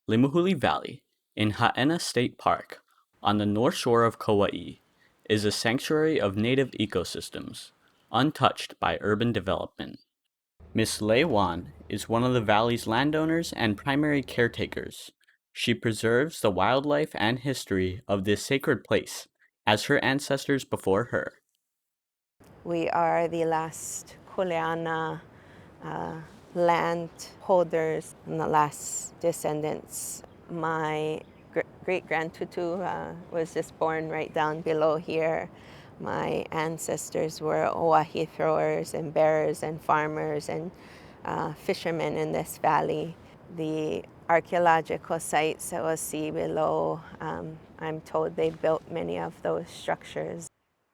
Limahuli Valley, in Haena State Park, on the north shore of Kauai, is a sanctuary of native ecosystems, untouched by urban development. Miss Lei Wann is one of the valley's landowners and primary caretakers. She preserves the wildlife and history of this sacred place, as her ancestors before her. We are the last Kuleana land holders and the last descendants. My great-grandtutu was just born right down below here. My ancestors were oahi throwers and bearers and farmers and fishermen in this valley. The archaeological sites that we'll see below, I'm told they built many of those structures.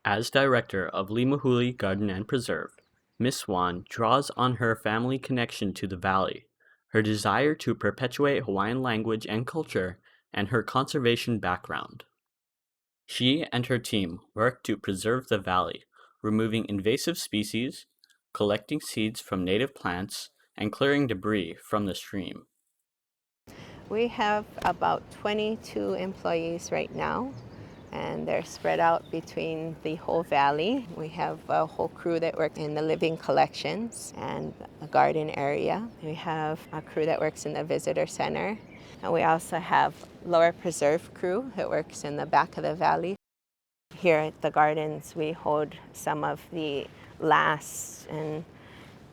As director of Limahuli Garden and Preserve, Miss Wann draws on her family connection to the valley, her desire to perpetuate Hawaiian language and culture, and her conservation background. She and her team work to preserve the valley, removing invasive species, collecting seeds from native plants, and clearing debris from the stream. We have about 22 employees right now, and they're spread out between the whole valley. We have a whole crew that works in the living collections and a garden area. We have a crew that works in the visitor center. And we also have lower preserve crew that works in the back of the valley. Here at the gardens, we hold some of the last and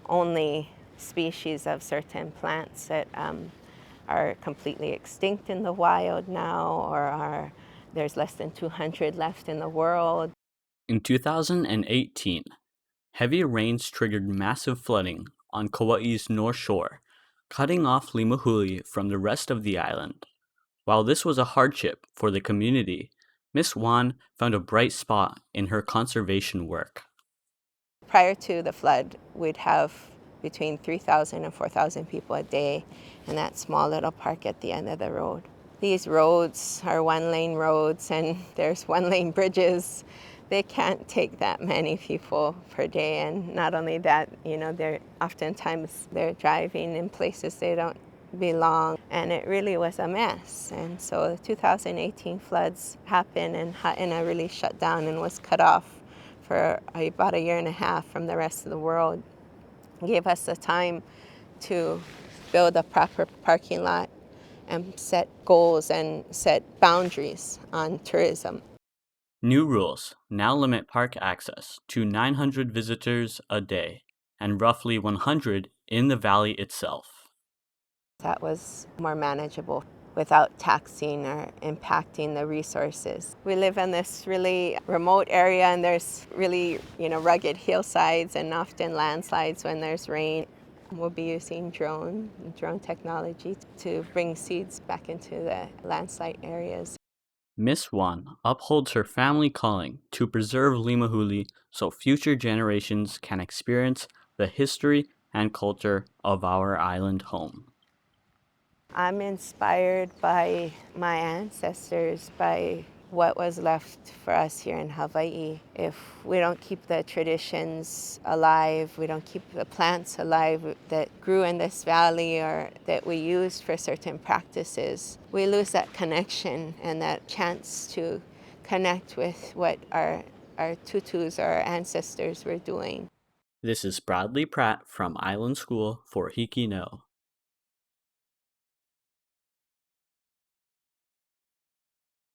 only species of certain plants that are completely extinct in the wild now, or there's less than 200 left in the world. In 2018, heavy rains triggered massive flooding on Kauai's north shore, cutting off Limahuli from the rest of the island. While this was a hardship for the community, Miss Wann found a bright spot in her conservation work. Prior to the flood, we'd have between 3,000 and 4,000 people a day in that small little park at the end of the road. These roads are one-lane roads, and there's one-lane bridges. They can't take that many people per day, and not only that, oftentimes they're driving in places they don't belong, and it really was a mess. And so the 2018 floods happened, and Haena really shut down and was cut off for about a year and a half from the rest of the world. It gave us the time to build a proper parking lot and set goals and set boundaries on tourism. New rules now limit park access to 900 visitors a day and roughly 100 in the valley itself. That was more manageable without taxing or impacting the resources. We live in this really remote area, and there's really, rugged hillsides and often landslides when there's rain. We'll be using drone technology to bring seeds back into the landslide areas. Miss Wann upholds her family calling to preserve Limahuli so future generations can experience the history and culture of our island home. I'm inspired by my ancestors, by what was left for us here in Hawaii. If we don't keep the traditions alive, we don't keep the plants alive that grew in this valley or that we used for certain practices, we lose that connection and that chance to connect with what our tutus, our ancestors were doing. This is Bradley Pratt from Island School for Hiki.